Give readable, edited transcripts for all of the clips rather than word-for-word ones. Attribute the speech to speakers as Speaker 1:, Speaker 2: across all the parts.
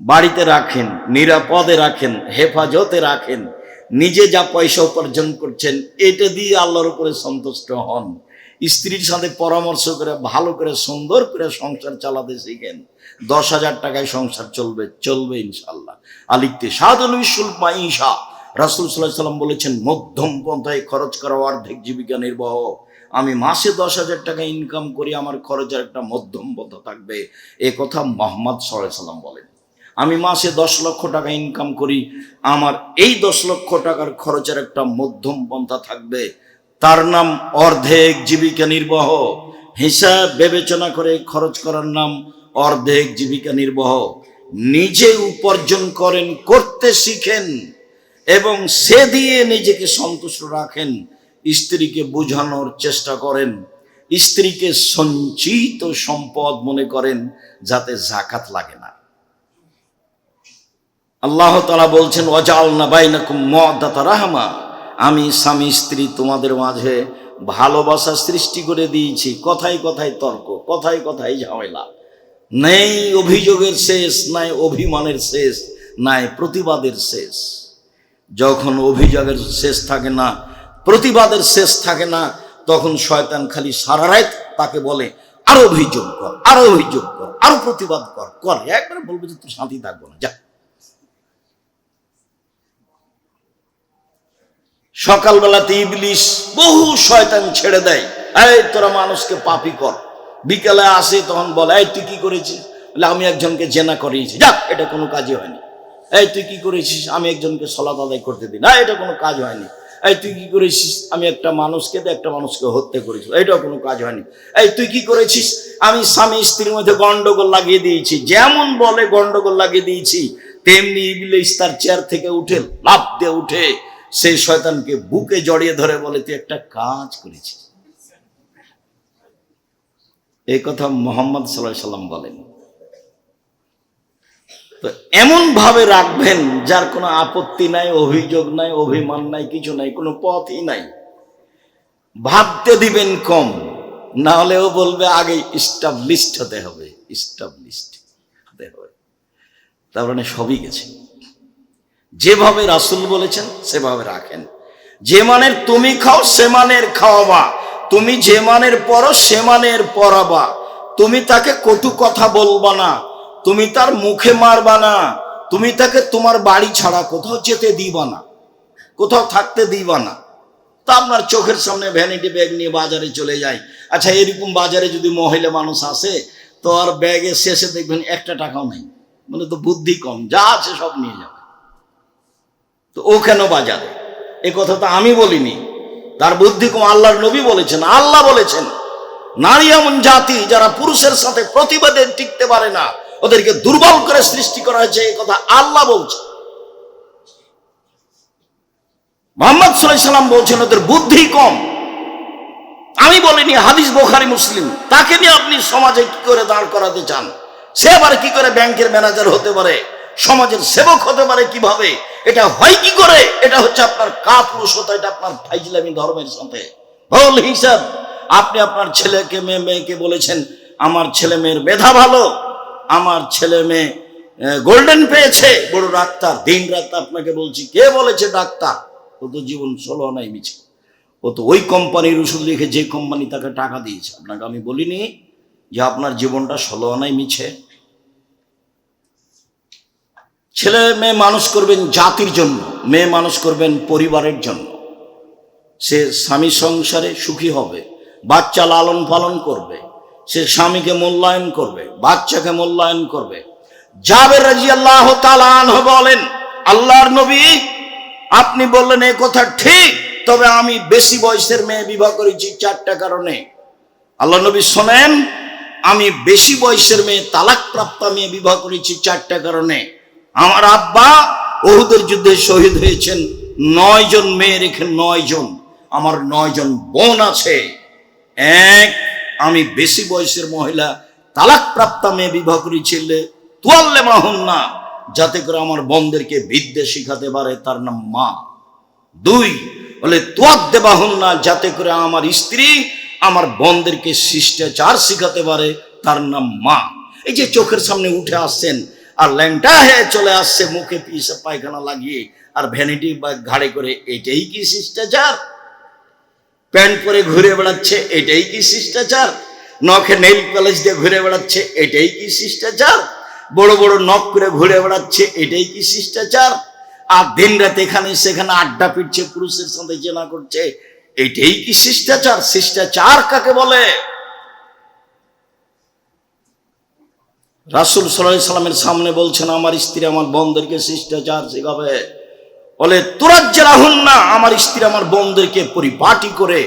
Speaker 1: বাড়িতে রাখেন, নিরাপদে রাখেন, হেফাজতে রাখেন, নিজে যা পয়সা উপার্জন করছেন এটা দিয়ে আল্লাহর উপরে সন্তুষ্ট হন। স্ত্রীর সাথে পরামর্শ করে ভালো করে সুন্দর করে সংসার চালাতে শিখেন। 10,000 টাকায় সংসার চলবে ইনশাল্লাহ। আলিকতে সাদুল বিশুল মাইশা, রাসূল সাল্লাল্লাহু আলাইহি সাল্লাম বলেছেন, মধ্যম পন্থায় খরচ করা অর্ধেক জীবিকা নির্বাহ। আমি মাসে 10,000 টাকা ইনকাম করি, আমার খরচের একটা মধ্যম পন্থা থাকবে, এ কথা মুহাম্মদ সাল্লাল্লাহু আলাইহি সাল্লাম বলেন। আমি মাসে 10 লক্ষ টাকা ইনকাম করি, আমার এই 10 লক্ষ টাকার খরচের একটা মধ্যম পন্থা থাকবে, তার নাম অর্ধেক জীবিকা নির্বাহ। হিসাব বিবেচনা করে খরচ করার নাম অর্ধেক জীবিকা নির্বাহ। নিজে উপার্জন করেন, করতে শিখেন এবং সে দিয়ে নিজেকে সন্তুষ্ট রাখেন। স্ত্রীকে বোঝানোর চেষ্টা করেন, স্ত্রীকে সঞ্চিত সম্পদ মনে করেন, যাতে যাকাত লাগে না। আল্লাহ তাআলা বলছেন, ওয়াজআলনা বাইনাকুম মাওয়াদ্দাতা রাহমা, আমি স্বামী স্ত্রী তোমাদের মাঝে ভালোবাসা সৃষ্টি করে দিয়েছি। কথায় কথায় তর্ক, কথায় কথায় ঝামেলা, নেই অভিযোগের শেষ, নাই অভিমানের শেষ, নাই প্রতিবাদের শেষ। যখন অভিযোগের শেষ থাকে না, প্রতিবাদের শেষ থাকে না, তখন শয়তান খালি সারা রাত তাকে বলে, আরো অভিযোগ কর, আরো অভিযোগ কর, আরো প্রতিবাদ কর। একবারে বলবে যে তুই শান্তি থাকবো না, যা। সকালবেলাতে ইবলিশ বহু শয়তান ছেড়ে দেয়, এই তোরা মানুষকে পাপী কর। বিকেলে আসে, তখন বলে, এই তুই কি করেছিস? বলে, আমি একজনকে জেনা করিয়েছি। যাক, এটা কোনো কাজই হয়নি। এই তুই কি করেছিস? আমি একজনকে সালাত আদায় করতে দিই না, এটা কোনো কাজ হয়নি। এই তুই কি করেছিস? আমি একটা মানুষকে হত্যা করেছি, এটাও কোনো কাজ হয়নি। এই তুই কি করেছিস? আমি স্বামী স্ত্রীর মধ্যে গন্ডগোল লাগিয়ে দিয়েছি। যেমন বলে গন্ডগোল লাগিয়ে দিয়েছি, তেমনি ইবলিশ তার চেয়ার থেকে উঠে লাফ দিয়ে উঠে সেই শয়তানকে বুকে জড়িয়ে ধরে বলে, তুই একটা কাজ করেছিস। এই কথা মুহাম্মদ সাল্লাল্লাহু আলাইহি সাল্লাম বলেন। তো এমন ভাবে রাখবেন যার কোনো আপত্তি নাই, অভিযোগ নাই, অভিমান নাই, কিছু নাই, কোনো পথই নাই। ভাবতে দিবেন কম, না হলেও বলবে আগে ইস্টাবলিশড হতে হবে, ইস্টাবলিশড হতে হবে। তার মানে সবই গেছে। যেভাবে রাসূল বলেছেন সেভাবে রাখেন। যে মানের তুমি খাও সে মানের খাওয়াবা, তুমি যে মানের পড়ো সে মানের পড়াবা। তুমি তাকে কটু কথা বলবা না, তুমি তার মুখে মারবা না, তুমি তাকে তোমার বাড়ি ছাড়া কোথাও যেতে দিবা না, কোথাও থাকতে দিবা না। তা আপনার চোখের সামনে ভ্যানিটি ব্যাগ নিয়ে বাজারে চলে যায়। আচ্ছা, এরকম বাজারে যদি মহিলা মানুষ আসে, তো আর ব্যাগের শেষে দেখবেন একটা টাকাও নেই, মানে তো বুদ্ধি কম, যা আছে সব নিয়ে যাবে। তো ও কেন বাজারে? এ কথা তো আমি বলিনি, তার বুদ্ধি কম। আল্লাহর নবী বলেছেন, আল্লাহ বলেছেন, নারী এমন জাতি যারা পুরুষের সাথে প্রতিবাদে টিকতে পারে না, ওদেরকে দুর্বল করে সৃষ্টি করা হয়েছে, এই কথা আল্লাহ বলছে। মুহাম্মদ সাল্লাল্লাহু আলাইহি সাল্লাম বলছেন ওদের বুদ্ধি কম। আমি বলিনি, হাদিস বুখারী মুসলিম। তাকে নিয়ে আপনি সমাজে কি করে দাঁড় করাতে চান? সে আবার কি করে ব্যাংকের ম্যানেজার হতে পারে, সমাজের সেবক হতে পারে কিভাবে? এটা হয় কি করে? এটা হচ্ছে আপনার কাপুরুষতা, এটা আপনার ফাইজলামি ধর্মের সাথে ভুল হিসাব। আপনি আপনার ছেলেকে মেয়েকে বলেছেন, আমার ছেলে মেয়ের মেধা ভালো, আমার ছেলে মেয়ে গোল্ডেন পেয়েছে, বড় ডাক্তার। দিন রাত আপনাকে বলছি, কে বলেছে ডাক্তার? ও তো জীবন 16 আনাই মিছে। ও তো ওই কোম্পানির ওষুধ লিখে যে কোম্পানি তাকে টাকা দিয়েছে। আপনাকে আমি বলিনি যে আপনার জীবনটা 16 আনাই মিছে? ছেলে মেয়ে মানুষ করবেন জাতির জন্য, মেয়ে মানুষ করবেন পরিবারের জন্য। সে স্বামী সংসারে সুখী হবে, বাচ্চা লালন পালন করবে, সে স্বামীকে মূল্যায়ন করবে, বাচ্চাকে মূল্যায়ন করবে। জাবের রাদিয়াল্লাহু তাআলা আনহু বলেন, আল্লাহর নবী আপনি বললেন এই কথা ঠিক, তবে আমি বেশি বয়সের মেয়ে বিবাহ করেছি 4টা কারণে। আল্লাহ নবী শোনেন, আমি বেশি বয়সের মেয়ে, তালাক প্রাপ্ত মেয়ে বিবাহ করেছি 4টা কারণে। আমার আব্বা উহুদের যুদ্ধে শহীদ হয়েছেন, 9 জন মেয়ে রেখে 9 জন। আমার 9 জন বোন আছে। আমি বেশি বয়সের মহিলা তালাক প্রাপ্ত মেয়ে বিবাহ করেছিলে তুয়াল্লে মাহুন্না, যাতে করে আমার বোনদেরকে বিদ্যা শিখাতে পারে, তার নাম মা। 2 বলে তুয়াদ্দে বাহুন্না, যাতে করে আমার স্ত্রী আমার বোনদেরকে শিষ্টাচার শিখাতে পারে, তার নাম মা। এই যে চোখের সামনে উঠে আসছেন, আর ল্যাংটা হয়ে চলে আসছে মুখে পিসা পায়খানা লাগিয়ে আর ভ্যানিটি বা ঘাড়ে করে, এটাই কি শিষ্টাচার? প্যান্ট পরে ঘুরে বেড়াচ্ছে, এটাই কি শিষ্টাচার? নখে নেইল পলিশ দিয়ে ঘুরে বেড়াচ্ছে, এটাই কি শিষ্টাচার? বড় বড় নখ করে ঘুরে বেড়াচ্ছে, এটাই কি শিষ্টাচার? আর দিন রাত এখানে সেখানে আড্ডা পিটছে, পুরুষের সাথে জেনা করছে, এটাই কি শিষ্টাচার? শিষ্টাচার কাকে বলে? রাসূল সাল্লাল্লাহু আলাইহি সাল্লামের সামনে বলছেন, আমার স্ত্রী আমার বোনদেরকে শিষ্টাচার শেখাবে। বলে তুরাজ্জালাহুন্না, আমার স্ত্রী আমার বোনদেরকে পরিপাটি করে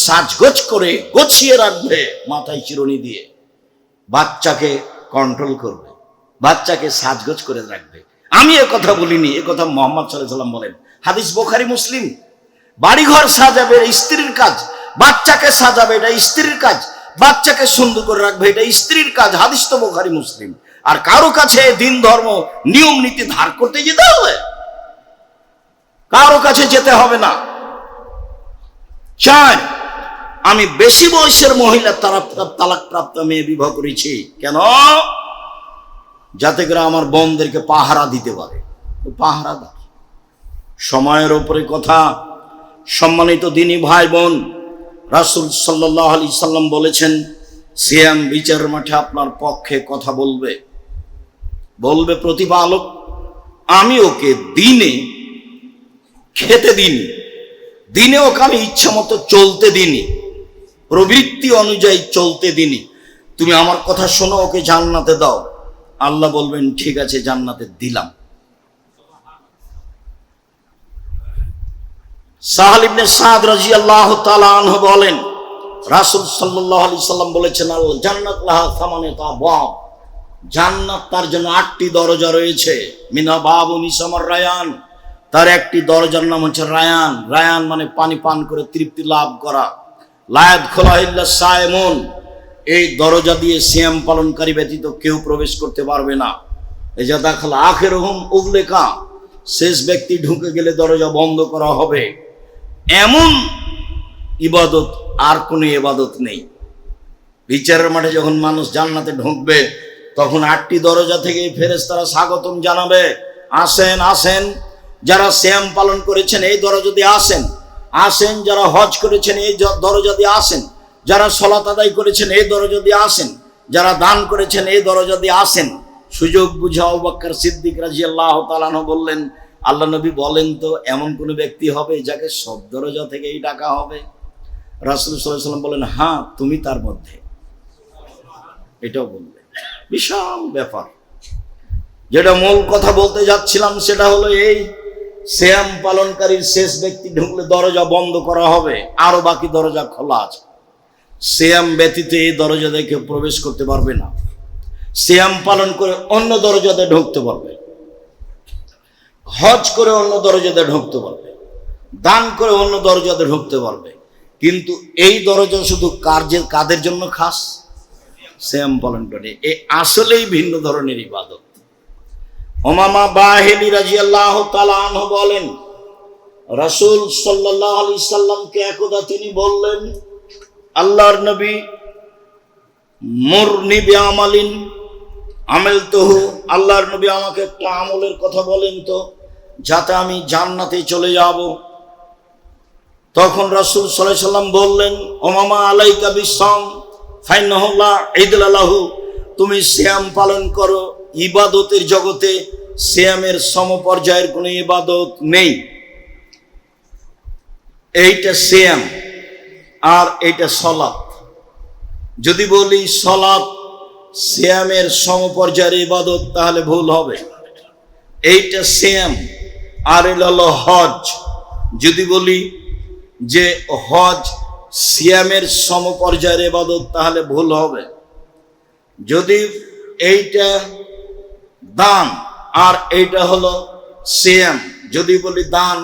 Speaker 1: সাজগোজ করে গোছিয়ে রাখবে, মাথায় চিরুনি দিয়ে বাচ্চাকে কন্ট্রোল করবে, বাচ্চাকে সাজগোজ করে রাখবে। আমি এ কথা বলিনি, এ কথা মুহাম্মদ সাল্লাল্লাহু আলাইহি সাল্লাম বলেন। হাদিস বুখারী মুসলিম। বাড়িঘর সাজাবে এটা স্ত্রীর কাজ, বাচ্চাকে সাজাবে এটা স্ত্রীর কাজ, বাচ্চাকে সুন্দর করে রাখবে এটা স্ত্রীর কাজ। হাদিস তো বুখারী মুসলিম। আর কারো কাছে দিন ধর্ম নিয়ম নীতি ধার করতে যেতে হবে? কারো কাছে যেতে হবে না। 4, আমি বেশি বয়সের মহিলা তালাকপ্রাপ্ত মেয়ে বিবাহ করেছি। কেন? যাতে করে আমার বোনদেরকে পাহারা দিতে পারে। পাহারাদার। সময়ের উপরে কথা। সম্মানিত দিনী ভাই বোন, রাসূল সাল্লাল্লাহু আলাইহি সাল্লাম বলেছেন, সিয়াম বিচার মাঠে আপনার পক্ষে কথা বলবে। বলবে প্রতিপালক, আমি ওকে দিনে খেতে দিনি, দিনে ওকে আমি ইচ্ছা মতো চলতে দিনি, প্রবৃত্তি অনুযায়ী চলতে দিনি, তুমি আমার কথা শোনো, ওকে জান্নাতে দাও। আল্লাহ বলবেন, ঠিক আছে, জান্নাতে দিলাম। সাহাল ইবনে সাদ রাদিয়াল্লাহু তাআলা আনহু বলেন, রাসূল সাল্লাল্লাহু আলাইহি সাল্লাম বলেছেন, আল জান্নাত লাহা সামানিয়াতু আবওয়াব, জান্নাত তার জন্য 8টি দরজা রয়েছে। মিনা বাবুন ইসমার রায়ান, তার একটি দরজার নাম হচ্ছে রায়ান। রায়ান মানে পানি পান করে তৃপ্তি লাভ করা। লায়াত খোলা ইল্লা সায়েমুন, এই দরজা দিয়ে সিয়াম পালনকারী ব্যতীত কেউ প্রবেশ করতে পারবে না। এই যা দাখাল আখিরুহুম উগলিকা, শেষ ব্যক্তি ঢুকে গেলে দরজা বন্ধ করা হবে। এমন ইবাদত আর কোনো ইবাদত নেই। বিচারের মাঠে যখন মানুষ জান্নাতে ঢুকবে, তখন 8টি দরজা থেকে ফেরেশতারা স্বাগতম জানাবে, আসেন আসেন। যারা সিয়াম পালন করেছেন এই দরজা দিয়ে আসেন, আসেন। যারা হজ করেছেন এই দরজা দিয়ে আসেন, যারা সালাত আদায় করেছেন এই দরজা দিয়ে আসেন, যারা দান করেছেন এই দরজা দিয়ে আসেন। সুযোগ বুঝে আবু বকর সিদ্দিক রাদিয়াল্লাহু তাআলা আনহু বললেন, আল্লাহ নবী বলেন তো এমন কোন ব্যক্তি হবে যাকে সব দরজা থেকেই ডাকা হবে? রাসূল সাল্লাল্লাহু আলাইহি ওয়াসাল্লাম বলেন, হ্যাঁ, তুমি তার মধ্যে। এটাও বলবে। বিশাল ব্যাপার। যেটা মূল কথা বলতে যাচ্ছিলাম সেটা হলো এই, সিয়াম পালনকারীর শেষ ব্যক্তি ঢুকলে দরজা বন্ধ করা হবে, আরো বাকি দরজা খোলা আছে। সিয়াম ব্যতীত এই দরজা দিয়ে কেউ প্রবেশ করতে পারবে না। সিয়াম পালন করে অন্য দরজাতে ঢুকতে পারবে, হজ করে অন্য দরজাতে ঢুকতে পারবে, দান করে অন্য দরজাতে ঢুকতে পারবে। কিন্তু এই দরজা শুধু কাদের জন্য খাস? সিয়াম পালন করে। এই আসলেই ভিন্ন ধরনের ইবাদত। উমামা বাহিলি রাদিয়াল্লাহু তাআলা আনহু বলেন, রাসূল সাল্লাল্লাহু আলাইহি সাল্লামকে একদা তিনি বললেন, আল্লাহর নবী, মুরনি বিআমালিন আমিলতুহু, আল্লাহর নবী আমাকে একটা আমলের কথা বলেন তো, যাতে আমি জান্নাতে চলে যাব। তখন রাসূল সাল্লাল্লাহু আলাইহি সাল্লাম বললেন, উমামা আলাইকা বিসসাম ফাইন্নাহু লা ইদলা লাহু, তুমি সিয়াম পালন করো। ইবাদতের জগতে সিয়ামের সমপর্যায়ের কোনো ইবাদত নেই। এইটা সিয়াম আর এইটা সালাত। যদি বলি সালাত সিয়ামের সমপর্যায়ের ইবাদত, তাহলে ভুল হবে। এইটা সিয়াম আর এটা হলো হজ। যদি বলি যে হজ সিয়ামের সমপর্যায়ের ইবাদত, তাহলে ভুল হবে। যদি এইটা দান আর এইটা হলো সিয়াম, যদি বলি দান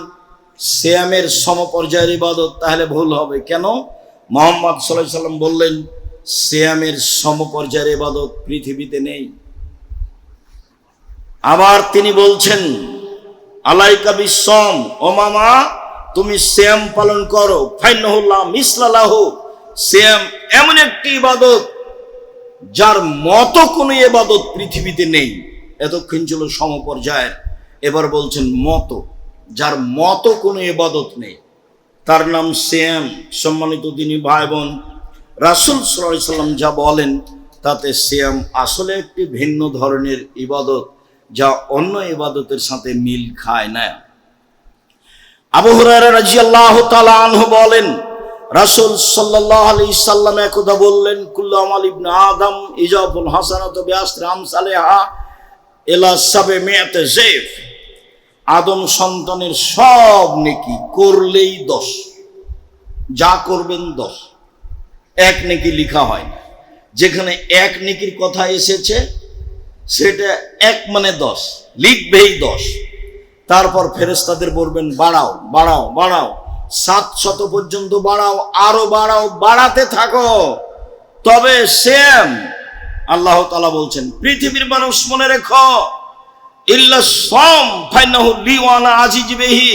Speaker 1: সিয়ামের সমপর্যায়ের ইবাদত, তাহলে ভুল হবে। কেন? মুহাম্মদ সাল্লাল্লাহু আলাইহি সাল্লাম বললেন, সিয়ামের সমপর্যায়ের ইবাদত পৃথিবীতে নেই। আবার তিনি বলছেন, আলাইকা বিসসাম, ও মামা তুমি সিয়াম পালন করো। ফাইন্নাহু লা মিসলা লাহু, সিয়াম এমন একটি ইবাদত যার মতো কোনো ইবাদত পৃথিবীতে নেই। এতক্ষণ ছিল সমপর্যায়ের, এবার বলছেন মতো। যার মতো কোনো ইবাদত নেই তার নাম সিয়াম। সম্মানিত দিনী ভাই বোন, রাসূল সাল্লাল্লাহু আলাইহি সাল্লাম যা বলেন তাতে সিয়াম আসলে একটি ভিন্ন ধরনের ইবাদত, যা অন্য ইবাদতের সাথে মিল খায় না। আবু হুরায়রা রাদিয়াল্লাহু তাআলা আনহু বলেন, রাসূল সাল্লাল্লাহু আলাইহি সাল্লাম একদা বললেন, কুল্লু আমাল ইবনে আদম ইজাফুল হাসানাতু বিআশরি আমসালিহা ইলা 700 যায়ফ। আদম সন্তানের সব নেকি করলেই 10, যা করবেন 10, এক নেকি লিখা হয় না। যেখানে এক নেকির কথা এসেছে সেটা এক মানে 10, লিখবেই 10। তারপর ফেরেশতাদের বলবেন বাড়াও বাড়াও বাড়াও, 700 পর্যন্ত বাড়াও, আরো বাড়াও, বাড়াতে থাকো। তবে সেম আল্লাহ তাআলা বলছেন, পৃথিবীর মানুষ মনে রেখো, ইল্লা সাম ফাইনাহু লি ওয়া আনা আজিজু বিহি,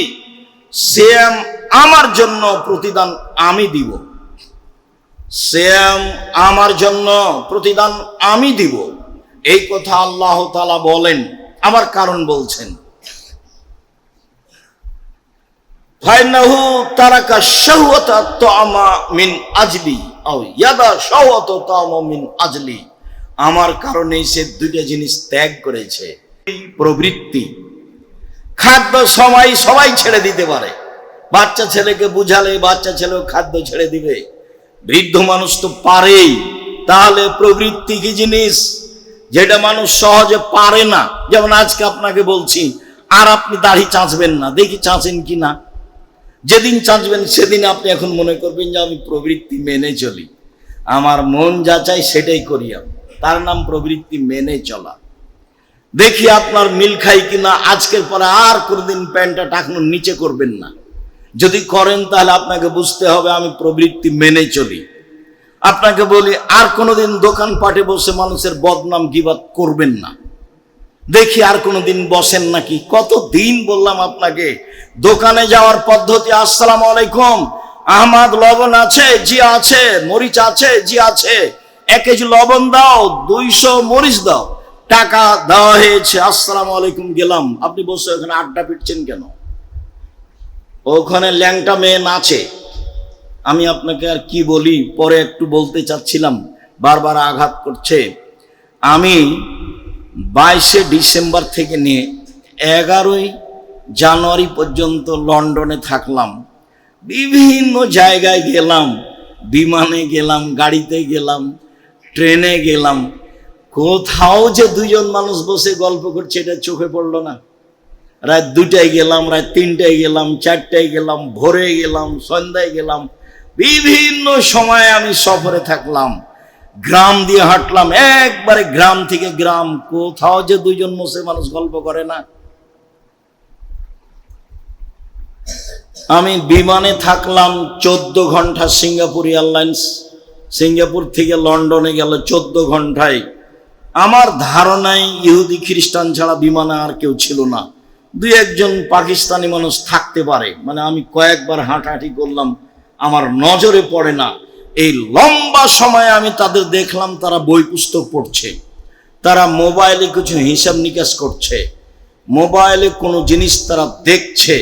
Speaker 1: সিয়াম আমার জন্য প্রতিদান আমি দিব। সিয়াম আমার জন্য প্রতিদান আমি দিব, এই কথা আল্লাহ তাআলা বলেন। আবার কারণ বলছেন, ফাইনাহু তারাকা শাহওয়াতা তাআমা মিন আজলি আও ইয়াদা শাহওয়াতা তাআমা মিন আজলি, আমার কারণেই সে দুইটা জিনিস ত্যাগ করেছে। প্রবৃত্তি, খাদ্য সবাই ছেড়ে দিতে পারে। বাচ্চা ছেলেকে বুঝালে বাচ্চা ছেলেও খাদ্য ছেড়ে দিবে, বৃদ্ধ মানুষ তো পারেই। তাহলে প্রবৃত্তি কি জিনিস, যেটা মানুষ সহজে পারে না। যেমন আজকে আপনাকে বলছি, আর আপনি দাড়ি চাঁচবেন না, দেখি চাঁচেন কি না। যেদিন চাঁচবেন সেদিন আপনি এখন মনে করবেন যে আমি প্রবৃত্তি মেনে চলি, আমার মন যা চাই সেটাই করি আমি, তার নাম প্রবৃত্তি মেনে চলা। দেখি আপনার মিল খাই কিনা। আজকের পরে আর কোনদিন প্যান্টটা টাকনোর নিচে করবেন না। যদি করেন তাহলে আপনাকে বুঝতে হবে আমি প্রবৃত্তি মেনে চলি। আপনাকে বলি, আর কোনোদিন দোকানপাটে বসে মানুষের বদনাম গীবত করবেন না। দেখি আর কোনোদিন বসেন নাকি। কতদিন বললাম আপনাকে, দোকানে যাওয়ার পদ্ধতি, আসসালামু আলাইকুম, আহমদ লবণ আছে? জি আছে। মরিচ আছে? জি আছে। 1 কেজি লবণ দাও, 200 মরিচ দাও। টাকা দেওয়া হয়েছে, আসসালামু আলাইকুম, গেলাম। আপনি বসে ওখানে আড্ডা পিটছেন কেন? ওখানে ল্যাংটা মেয়ে নাচে। আমি আপনাকে আর কি বলি, পরে একটু বলতে চাচ্ছিলাম, বারবার আঘাত করছে। আমি 22শে ডিসেম্বর থেকে নিয়ে 11ই জানুয়ারি পর্যন্ত লন্ডনে থাকলাম। বিভিন্ন জায়গায় গেলাম, বিমানে গেলাম, গাড়িতে গেলাম, ট্রেনে গেলাম। কোথাও যে দুজন মানুষ বসে গল্প করছে এটা চোখে পড়লো না। রাত 2টায় গেলাম, রাত 3টায় গেলাম, 4টায় গেলাম, ভোরে গেলাম, সন্ধ্যায় গেলাম। বিভিন্ন সময়ে আমি সফরে থাকলাম, গ্রাম দিয়ে হাঁটলাম, একবারে গ্রাম থেকে গ্রাম। কোথাও যে দুজন বসে মানুষ গল্প করে না। আমি বিমানে থাকলাম 14 ঘন্টা, সিঙ্গাপুর এয়ারলাইন্স, সিঙ্গাপুর থেকে লন্ডনে গেল 14 ঘন্টায়। আমার ধারণায় ইহুদি খ্রিস্টান ছাড়া বিমানে আর কেউ ছিল না। 2-1 পাকিস্তানি মানুষ থাকতে পারে, মানে আমি কয়েকবার হাঁটাহাঁটি করলাম, আমার নজরে পড়ে না। এই লম্বা সময়ে আমি তাদের দেখলাম, তারা বই পুস্তক পড়ছে, তারা মোবাইলে কিছু হিসাব নিকাশ করছে, মোবাইলে কোনো জিনিস তারা দেখছে।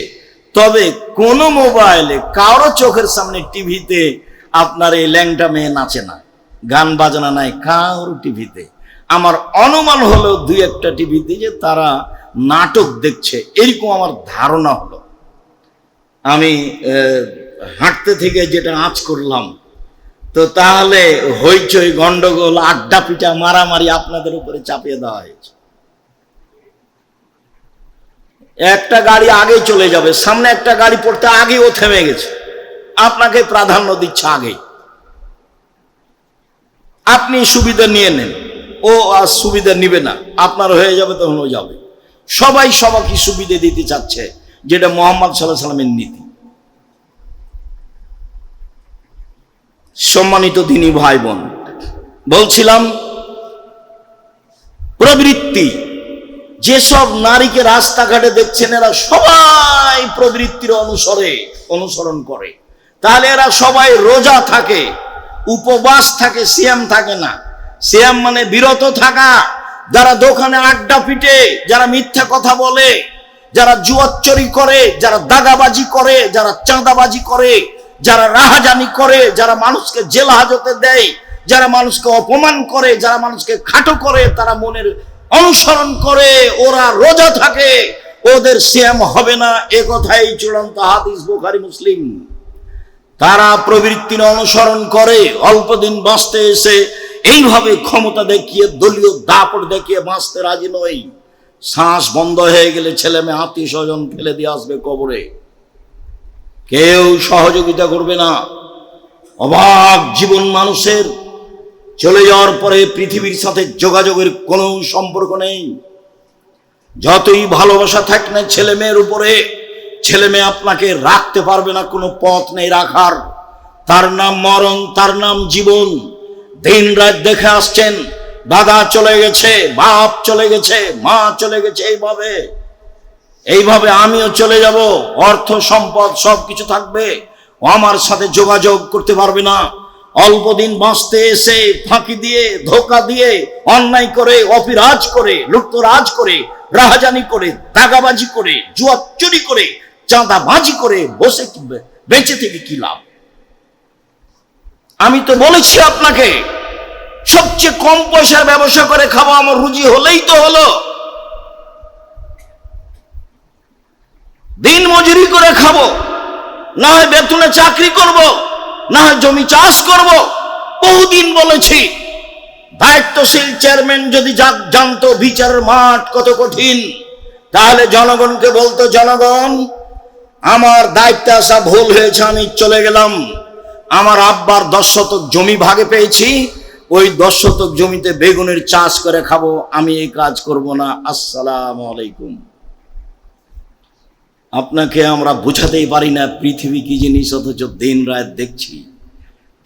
Speaker 1: তবে কোন মোবাইলে কারো চোখের সামনে টিভিতে আপনার এই ল্যাংটা মেয়ে নাচে না, গান বাজনা নাই কারো টিভিতে। আমার অনুমান হলো 2-1টা টিভিতে যে তারা নাটক দেখছে, এরকম আমার ধারণা হলো। আমি হাঁটতে থেকে যেটা আঁচ করলাম, তো তাহলে হইচই, গন্ডগোল, আড্ডা পিটা, মারামারি আপনাদের উপরে চাপিয়ে দেওয়া হয়েছে। একটা গাড়ি আগে চলে যাবে, সামনে একটা গাড়ি পড়তে আগে ও থেমে গেছে, আপনাকে প্রাধান্য দিচ্ছে আগে। আপনি সুবিধা নিয়ে নেন, ও আর সুবিধা নিবে না, আপনার হয়ে যাবে তখন ও যাবে। সবাই সবাইকে সুবিধা দিতে চাচ্ছে, যেটা মুহাম্মদ সাল্লাল্লাহু আলাইহি সাল্লামের নীতি। সম্মানিত দিনী ভাই বোন, বলছিলাম প্রবৃত্তি। যেসব নারীকে রাস্তাঘাটে দেখছেন এরা সবাই প্রবৃত্তির অনুসরণ করে। তাহলে এরা সবাই রোজা থাকে, উপবাস থাকে, সিয়াম থাকে না। সিয়াম মানে বিরত থাকা, যারা দোকানে আড্ডা পিটে, যারা মিথ্যা কথা বলে, যারা জুয়াচুরি করে, যারা দাগাবাজি করে, যারা চাঁদাবাজি করে, যারা রাহাজানি করে, যারা মানুষকে জেল হাজতে দেয়, যারা মানুষকে অপমান করে, যারা মানুষকে খাটো করে, তারা মনের অনুসরণ করে, ওরা রোজা থাকে, ওদের সিয়াম হবে না, এ কথাই চূড়ান্ত হাদিস বুখারী মুসলিম। তারা প্রবৃত্তির অনুসরণ করে, অল্প দিন বাঁচতে এসে এইভাবে ক্ষমতা দেখিয়ে, দলীয় দাপট দেখিয়ে বাঁচতে রাজি নয়। শ্বাস বন্ধ হয়ে গেলে ছেলে মেয়ে আত্মীয় স্বজন ফেলে দিয়ে আসবে কবরে, কেউ সহযোগিতা করবে না। অবাক জীবন মানুষের, চলে যাওয়ার পরে পৃথিবীর সাথে যোগাযোগের কোনো সম্পর্ক নেই। যতই ভালোবাসা থাক না ছেলে মেয়ের উপরে, ছেলে মেয়ে আপনাকে রাখতে পারবে না, কোনো পথ নেই রাখার। তার নাম মরণ, তার নাম জীবন। দিন রাত দেখে আসছেন, দাদা চলে গেছে, বাপ চলে গেছে, মা চলে গেছে, এইভাবে আমিও চলে যাব। অর্থ সম্পদ সবকিছু থাকবে, আমার সাথে যোগাযোগ করতে পারবে না। অল্প দিন বাঁচতে এসে ফাঁকি দিয়ে, ধোকা দিয়ে, অন্যায় করে, অপিরাজ করে, লুপ্তরাজ করে, রাহাজানি করে, দাগাবাজি করে, জুয়া চুরি করে, চাঁদাবাজি করে বসে বেঁচে থেকে কি লাভ? আমি তো বলেছি আপনাকে, সবচেয়ে কম পয়সার ব্যবসা করে খাবো, আমার রুজি হলেই তো হলো। দিন মজুরি করে খাবো, না হয় বেতনে চাকরি করব, না হয় জমি চাষ করব। বহুদিন বলেছি, দায়িত্বশীল চেয়ারম্যান যদি জানতো বিচারের মাঠ কত কঠিন, তাহলে জনগণকে বলতো, জনগণ আমার দায়িত্বে আসা ভুল হয়েছে, আমি চলে গেলাম। আমার আব্বার 10 শতক জমি ভাগে পেয়েছি, ওই 10 শতক জমিতে বেগুনের চাষ করে খাবো, আমি এই কাজ করব না। আসসালামু আলাইকুম। আপনাকে আমরা বোঝাতেই পারি না পৃথিবী কি জিনিস, অথচ দিন রাত দেখছি।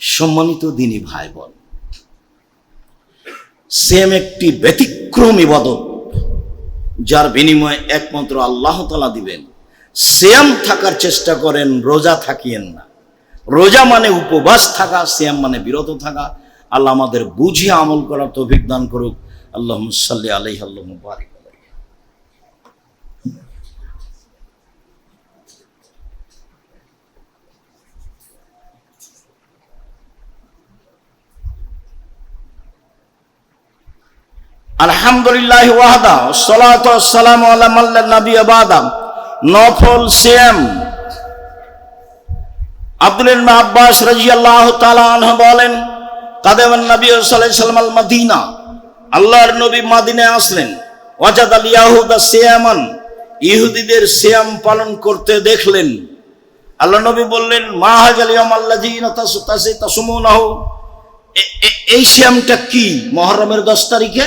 Speaker 1: সম্মানিত দিনী ভাই বোন, সেম একটি ব্যতিক্রম ইবাদত, যার বিনিময়ে একমাত্র আল্লাহ তাআলা দিবেন। সিয়াম থাকার চেষ্টা করেন, রোজা থাকিয়েন না। রোজা মানে উপবাস থাকা, সিয়াম মানে বিরত থাকা। আল্লাহ আমাদের বুঝিয়ে আমল করার তৌফিক দান করুক। আল্লাহুম্মা সাল্লি আলাইহি আল্লাহুম্মা বারিক আলাইহি। আলহামদুলিল্লাহি ওয়াহদা, ওয়াসসালাতু ওয়াসসালামু আলা মান লা নাবিয়্যা বা'দা। নফল সিয়াম। আব্দুল্লাহ ইবনে আব্বাস রাদিয়াল্লাহু তাআলা আনহু বলেন, কাদামান নবী সাল্লাল্লাহু আলাইহি ওয়াসাল্লাম মদিনা, আল্লাহর নবী মদিনায় আসলেন। ওয়াজাদাল ইয়াহুদা সিয়ামান, ইহুদিদের সিয়াম পালন করতে দেখলেন। আল্লাহ নবী বললেন, মা হাজাল ইয়াউম আল্লাযীনা তাসুমুনাহু, এই সিয়ামটা কি? মুহররমের 10 তারিখে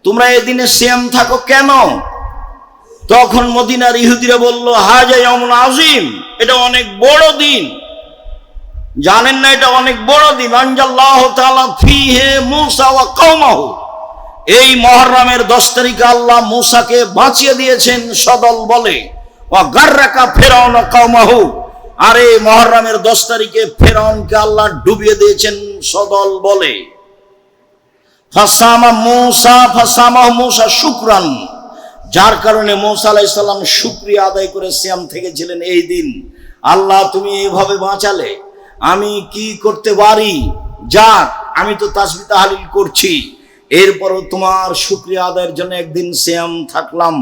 Speaker 1: তোমরা এই দিনে সিয়াম থাকো কেন? তখন মদিনার ইহুদিরা বলল, হাজা ইয়াউমুন আযীম, এটা অনেক বড় দিন। জানেন না এটা অনেক বড় দিন? আনজাল্লাহু তাআলা ফীহি মূসা ওয়া কওমাহু, এই মুহররমের 10 তারিখে আল্লাহ মূসাকে বাঁচিয়ে দিয়েছেন সদল বলে। ওয়া গাররাকা ফিরআউন ওয়া কওমাহু, আর এই মুহররমের 10 তারিখে ফিরআউনকে আল্লাহ ডুবিয়ে দিয়েছেন সদল বলে। ফাসামাহু মূসা শুকরান, যার কারণে মূসা আলাইহিস সালাম শুকরিয়া আদায় করে সিয়াম থেকেছিলেন এই দিন। আল্লাহ তুমি এইভাবে বাঁচালে, আমি কি করতে পারি? যাক, আমি তো তাসবিহ তাহলিল করছি, এরপরও তোমার শুকরিয়া আদায়ের জন্য একদিন সিয়াম থাকলাম।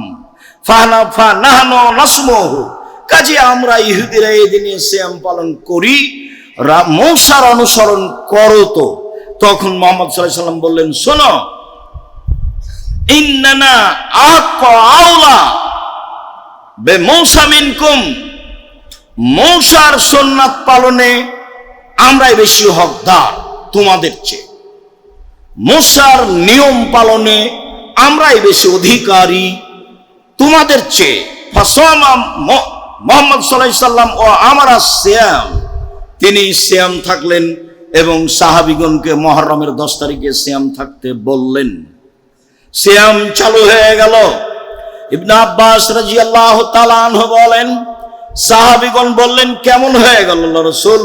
Speaker 1: ফানাহনু নাসমুহু, কাজে আমরা ইহুদিরা এই দিনে সিয়াম পালন করি, মূসার অনুসরণ করো। তো তখন মুহাম্মদ সাল্লাল্লাহু আলাইহি ওয়াসাল্লাম বললেন, শোনো, ইন্নানা আউলা বিমূসা মিনকুম, মূসার সুন্নাত পালনে আমরাই বেশি হকদার তোমাদের চেয়ে, মূসার নিয়ম পালনে আমরাই বেশি অধিকারী তোমাদের চেয়ে। ফাসামা মুহাম্মদ সাল্লাল্লাহু আলাইহি ওয়াসাল্লাম ও আমরা সিয়াম, তিনি সিয়াম থাকলেন এবং সাহাবীগণকে মুহররমের 10 তারিখে সিয়াম থাকতে বললেন। সিয়াম চালু হয়ে গেল। ইবনে আব্বাস রাদিয়াল্লাহু তাআলা আনহু বলেন, সাহাবীগণ বললেন, কেমন হয়ে গেল আল্লাহর রাসূল?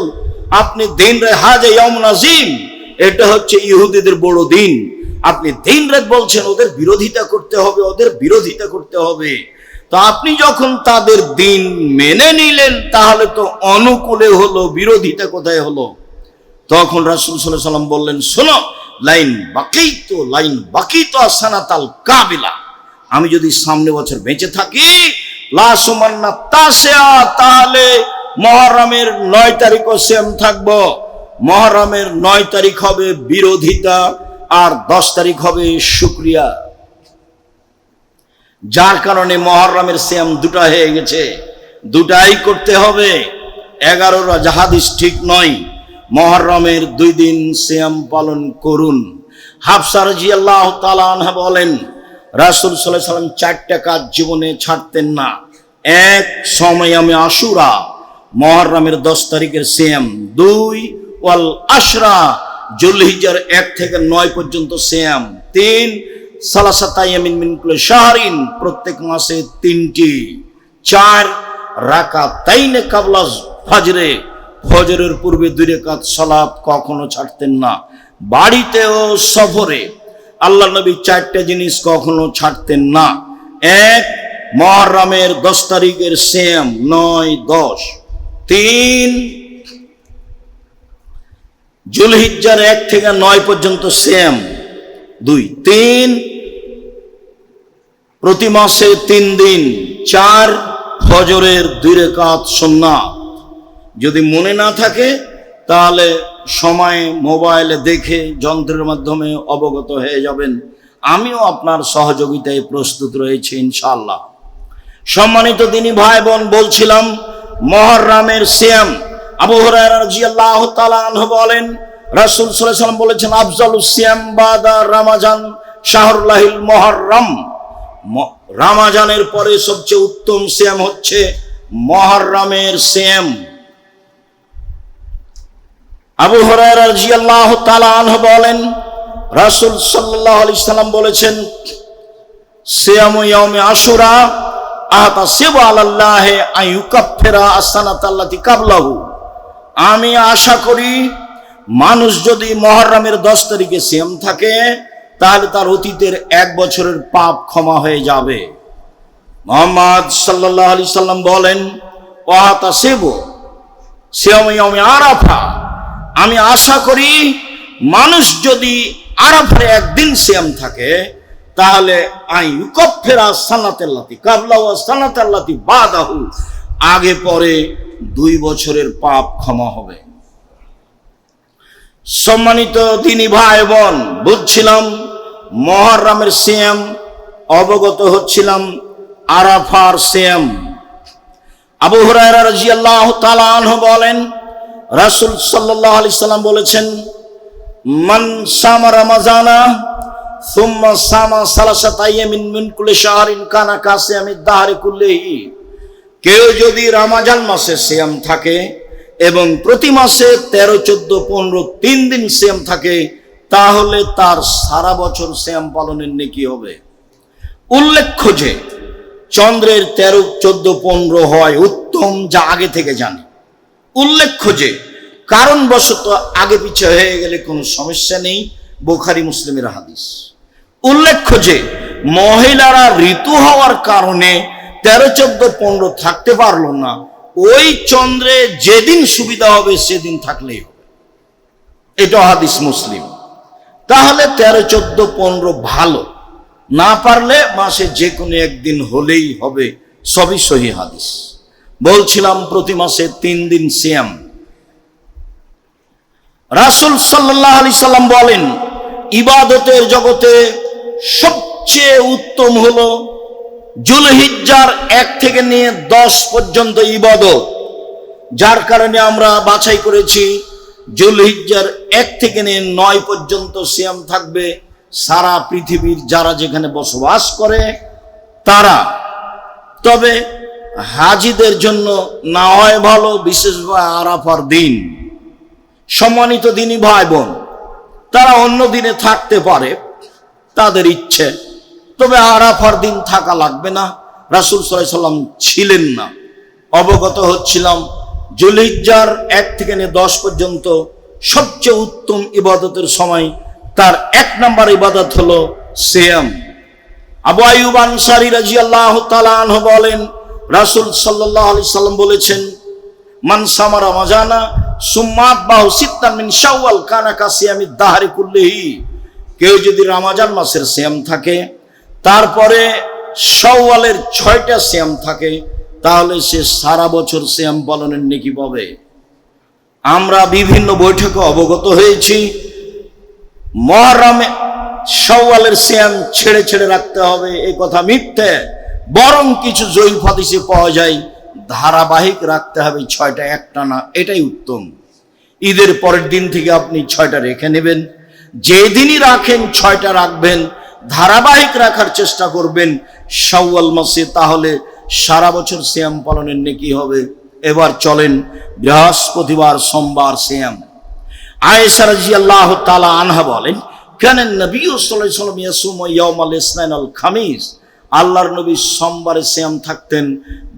Speaker 1: আপনি দিন রে হাজা ইয়াউমুন আযীম, এটা হচ্ছে ইহুদিদের বড় দিন, আপনি দিন রাত বলছেন ওদের বিরোধিতা করতে হবে, ওদের বিরোধিতা করতে হবে। তো আপনি যখন তাদের দিন মেনে নিলেন তাহলে তো অনুকূলে হলো, বিরোধিতা কোথায় হলো? তখন রাসূল সাল্লাল্লাহু আলাইহি ওয়াসাল্লাম বললেন, শোনো, লাইন বাকিতো সানাতাল কাবিলা, আমি যদি সামনে বছর বেঁচে থাকি লা সুমান্না তাসিয়া, তাহলে মুহররমের 9 তারিখও সেম থাকবো। মুহররমের 9 তারিখ হবে বিরোধিতা আর 10 তারিখ হবে শুকরিয়া। যার কারণে মুহররমের সিয়াম দুটা হয়ে গেছে, দুটাই করতে হবে। 11 হাদিস ঠিক নয়, মুহররমের 2 দিন সিয়াম পালন করুন। হাফসা রাদিয়াল্লাহু তাআলা আনহা বলেন, রাসূল সাল্লাল্লাহু আলাইহি ওয়াসাল্লাম 4টা কাজ জীবনে ছাড়তেন না। এক, সময়ামে আশুরা, মুহররমের 10 তারিখের সিয়াম। 2, ওয়াল আশরা, যুলহিজ্জার 1 থেকে 9 পর্যন্ত সিয়াম। 3, সালাসাতা ইয়ামিন মিন কুল্লি শাহরিন, প্রত্যেক মাসে 3টি। 4, রাকাতাইনে কাবলা ফজরে, ফজরের পূর্বে 2 রাকাত সালাত কখনো ছাড়তেন না। বাড়িতে ও সফরে আল্লাহ নবী 4টা জিনিস কখনো ছাড়তেন না। 1, মুহররমের 10 তারিখের সিয়াম 9, 10। 3, যুলহিজ্জার 1 থেকে 9 পর্যন্ত সিয়াম। 2, 3, প্রতি মাসে 3 দিন। 4, ফজরের 2 রাকাত সুন্নাত। যদি মনে না থাকে তাহলে সময় মোবাইলে দেখে যন্ত্রের মাধ্যমে অবগত হয়ে যাবেন। আমিও আপনার সহযোগিতায় প্রস্তুত রয়েছি ইনশাআল্লাহ। সম্মানিত দিনী ভাই বোন, বলছিলাম মুহররমের সিয়াম। আবু হুরায়রা রাদিয়াল্লাহু তাআলা আনহু বলেন, রাসূল সাল্লাল্লাহু আলাইহি ওয়াসাল্লাম বলেছেন, আফজালুস সিয়াম বাদা রমাজান শাহরুল্লাহিল মুহররম, রমাজানের পরে সবচেয়ে উত্তম সিয়াম হচ্ছে মুহররমের সিয়াম। আবু হুরায়রা রাদিয়াল্লাহু তাআলা আনহু বলেন, রাসূল সাল্লাল্লাহু আলাইহি ওয়াসাল্লাম বলেছেন, সিয়ামু ইয়াউমি আশুরা আতাসিবু আলাল্লাহি আইয়ুকাফিরা আসসানাতাল্লাতী কাবলাহু, আমি আশা করি মানুষ যদি মুহররমের 10 তারিখে সিয়াম থাকে তাহলে তার অতীতের 1 বছরের পাপ ক্ষমা হয়ে যাবে। মুহাম্মদ সাল্লাল্লাহু আলাইহি সাল্লাম বলেন, ওয়াতাসিবু সিয়ামু ইয়াউমি আরাফা, আমি আশা করি মানুষ যদি আরাফার একদিন সিয়াম থাকে তাহলে আইয়ুকাফিরা সানাতাল্লাতী কাবলাহু ওয়া সানাতাল্লাতী বাদাহু, আগে পরে 2 বছরের পাপ ক্ষমা হবে। সম্মানিত দিনী ভাই বোন, বুঝছিলাম মুহররমের সিয়াম, অবগত হচ্ছিলাম আরাফার সিয়াম। আবু হুরায়রা রাদিয়াল্লাহু তাআলা আনহু বলেন, রাসূল সাল্লাল্লাহু আলাইহি সাল্লাম বলেছেন, মান সামা রমাজানা সুম্মা সামা সালাসাতা ইয়ামিন মিন কুল্লি শাহরিন কানা কাসিয়ামিদ দাহরি কুল্লিহি, কেউ যদি রমজান মাসে সিয়াম থাকে এবং প্রতি মাসে 13, 14, 15 3 দিন সিয়াম থাকে তাহলে তার সারা বছর সিয়াম পালনের নেকি হবে। উল্লেখ্য যে চন্দ্রের 13, 14, 15 হয় উত্তম, যা আগে থেকে জানি। উল্লেখ্য যে কারণবশত আগে পিছে হয়ে গেলে কোনো সমস্যা নেই, বুখারী মুসলিমের হাদিস। উল্লেখ্য যে মহিলারা ঋতু হওয়ার কারণে 13, 14, 15 থাকতে পারলো না, ওই চন্দ্রে যেদিন সুবিধা হবে সেদিন থাকলেই হবে, এটা হাদিস মুসলিম। তাহলে 13, 14, 15 ভালো, না পারলে মাসে যে কোনো একদিন হলেই হবে, সবই সহিহ হাদিস। বলছিলাম প্রতি মাসে 3 দিন সিয়াম। রাসূল সাল্লাল্লাহু আলাইহি সাল্লাম বলেন, ইবাদতের জগতে সবচেয়ে উত্তম হলো যুলহিজ্জার 1 থেকে নিয়ে 10 পর্যন্ত ইবাদত। যার কারণে আমরা বাছাই করেছি যুলহিজ্জার 1 থেকে নিয়ে 9 পর্যন্ত সিয়াম থাকবে সারা পৃথিবীর যারা যেখানে বসবাস করে তারা। তবে হাজিদের জন্য না হয় ভালো, বিশেষভাবে আরাফার দিন। সম্মানিত দিনী ভাই বোন, তারা অন্য দিনে থাকতে পারে, তাদের ইচ্ছে, তবে আরাফার দিন থাকা লাগবে না। রাসূল সাল্লাল্লাহু আলাইহি সাল্লাম ছিলেন না। অবগত হচ্ছিলাম যুলহিজ্জার 1 থেকে নিয়ে 10 পর্যন্ত সবচেয়ে উত্তম ইবাদতের সময় তার 1 নম্বর ইবাদত হলো সিয়াম। আবু আইয়ুব আনসারী রাদিয়াল্লাহু তাআলা আনহু বলেন, রাসূল সাল্লাল্লাহু আলাইহি সাল্লাম বলেছেন, মান সামা রমাজানা সুম্মাত বাহু সিত্তান মিন শাওয়াল কানা কাসিয়ামিদ দাহরি কুল্লিহি। কেউ যদি রমজান মাসের সিয়াম থাকে, তারপরে শাওয়ালের 6টা সিয়াম থাকে, তাহলে সে সারা বছর সিয়াম পালনের নেকি পাবে। আমরা বিভিন্ন বৈঠকে অবগত হয়েছি, মুহররমে শাওয়ালের সিয়াম ছেড়ে ছেড়ে রাখতে হবে, এই কথা মিথ্যে। বরং কিছু জয়ীফ হাদিসে পাওয়া যায় ধারাবাহিক রাখতে হবে 6টা একটানা, এটাই উত্তম। ঈদের পরের দিন থেকে আপনি 6টা রেখে নেবেন, যেদিনই রাখেন 6টা রাখবেন, ধারাবাহিক রাখার চেষ্টা করবেন শাওয়াল মাসে, তাহলে সারা বছর সিয়াম পালনের নেকি হবে। এবার চলেন বৃহস্পতিবার সোমবার সিয়াম। আয়েশা রাদিয়াল্লাহু তাআলা আনহা বলেন, কানা নবী সাল্লাল্লাহু আলাইহি ওয়াসাল্লাম ইয়াসুমু ইয়াউমাল ইসনাইন আল খামিস। আল্লাহর নবী সোমবারে সিয়াম থাকতেন,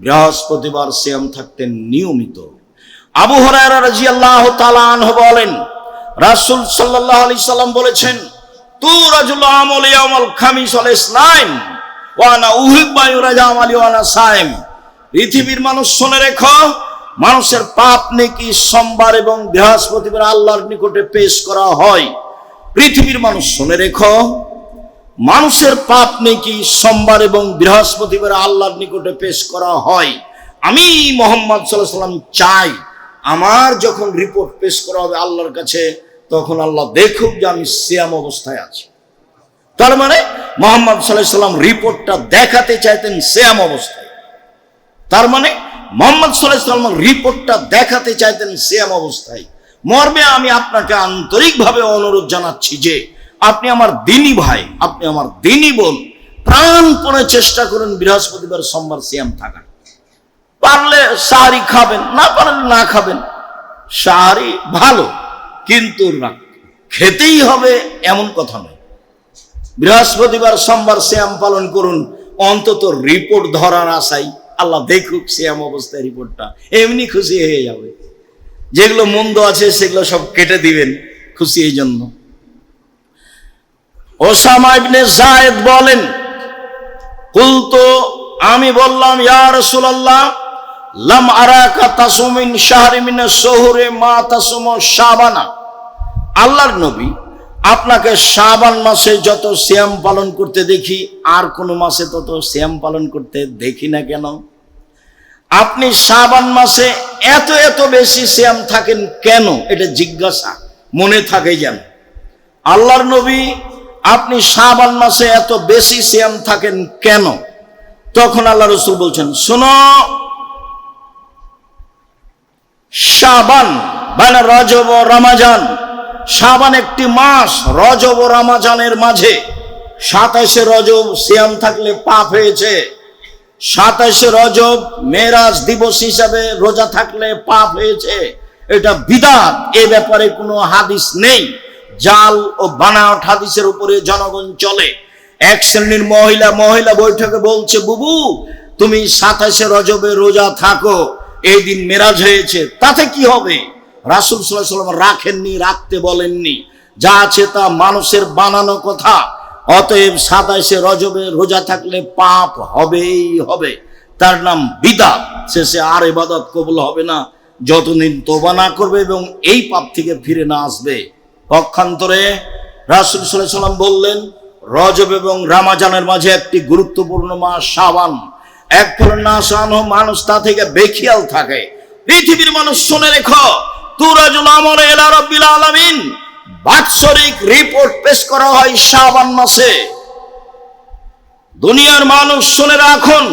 Speaker 1: বৃহস্পতিবার সিয়াম থাকতেন নিয়মিত। আবু হুরায়রা রাদিয়াল্লাহু তাআলা আনহু বলেন, রাসূল সাল্লাল্লাহু আলাইহি সাল্লাম বলেছেন, তুরাজুল আমাল ইয়াউমাল খামিস ওয়াল ইসনাইন ওয়া আনা উহিব্বু ইউরাজা আমালি ওয়া আনা সাইম। পৃথিবীর মানুষ শুনে রেখো, মানুষের পাপ নেকি সোমবার এবং বৃহস্পতিবার আল্লাহর নিকটে পেশ করা হয়। পৃথিবীর মানুষ শুনে রেখো, মানুষের পাপ নেকি সোমবার এবং বৃহস্পতিবার আল্লাহর নিকটে পেশ করা হয়। আমি মুহাম্মদ সাল্লাল্লাহু আলাইহি সাল্লাম চাই, আমার যখন রিপোর্ট পেশ করা হবে আল্লাহর কাছে, তখন আল্লাহ দেখুক যে আমি সিয়াম অবস্থায় আছি। তার মানে মুহাম্মদ সাল্লাল্লাহু আলাইহি সাল্লাম রিপোর্টটা দেখাতে চাইতেন সিয়াম অবস্থায়। তার মানে মুহাম্মদ সাল্লাল্লাহু আলাইহি সাল্লাম রিপোর্টটা দেখাতে চাইতেন সিয়াম অবস্থায়। মর্মে আমি আপনাকে আন্তরিকভাবে অনুরোধ জানাচ্ছি যে আপনি আমার দিনী ভাই, আপনি আমার দিনী বোন, প্রাণপণে চেষ্টা করুন বৃহস্পতিবার সোমবার সিয়াম থাকার। পারলে সাহারি খাবেন, না পারলে না খাবেন। সাহারি ভালো, কিন্তু খেতেই হবে এমন কথা নয়। বৃহস্পতিবার সোমবার সিয়াম পালন করুন, অন্তত রিপোর্ট ধরার আশায়। আল্লাহ দেখুক সিয়াম অবস্থায় রিপোর্টটা, এমনি খুশি হয়ে যাবে। যেগুলো মন্দ আছে সেগুলো সব কেটে দিবেন খুশি এই জন্য। ওসামা ইবনে যায়েদ বলেন, কুলতু, আমি বললাম, ইয়া রাসূলুল্লাহ, লাম আরাকা তাসুমিন শাহরি মিনাশ শুহুরি মা তাসুমু শাবানা। আল্লাহর নবী, আপনাকে শাবান মাসে যত সিয়াম পালন করতে দেখি, আর কোন মাসে তত সিয়াম পালন করতে দেখি না কেন? আপনি শাবান মাসে এত এত বেশি সিয়াম থাকেন কেন? এটা জিজ্ঞাসা মনে থাকে যেন। আল্লাহর নবী, আপনি শাবান মাসে এত বেশি সিয়াম থাকেন কেন? তখন আল্লাহ রাসূল বলছেন, শোনো, শাবান মানে রজব ও রমজান, শাবান একটি মাস, রজব ও রমজানের মাঝে 27শে রজব সিয়াম থাকলে পাপ হয়েছে। 27শে রজব মেরাজ দিবস হিসাবে রোজা থাকলে পাপ হয়েছে, এটা বিদআত। এ ব্যাপারে কোনো হাদিস নেই। জাল ও বানাওয়াট হাদিসের উপরে জনগণ চলে। এক শ্রেণীর মহিলা বৈঠকে বলছে, বুবু তুমি 27শে রজবে রোজা থাকো, এই দিন মেরাজ হয়েছে, তাতে কি হবে? রাসূল সাল্লাল্লাহু আলাইহি ওয়াসাল্লাম রাখেননি, রাখতে বলেননি। যা আছে তা মানুষের বানানো কথা। অতএব 27শে রজবে রোজা থাকলে পাপ হবেই হবে, তার নাম বিদআত। শেষে আর ইবাদত কবুল হবে না যতদিন তওবা না করবে এবং এই পাপ থেকে ফিরে না আসবে। পক্ষান্তরে রাসূল সাল্লাল্লাহু আলাইহি ওয়াসাল্লাম বললেন, রজব এবং রমজানের মাঝে একটি গুরুত্বপূর্ণ মাস শাবান। এক মানুষ তা থেকে বেখিয়াল থাকে। পৃথিবীর মানুষ শুনে রেখো, তুরাজুল আমল ইলা রাব্বিল আলামিন, বাৎসরিক রিপোর্ট পেশ করা হয় শাবান মাসে। দুনিয়ার মানুষ শুনে রাখুন,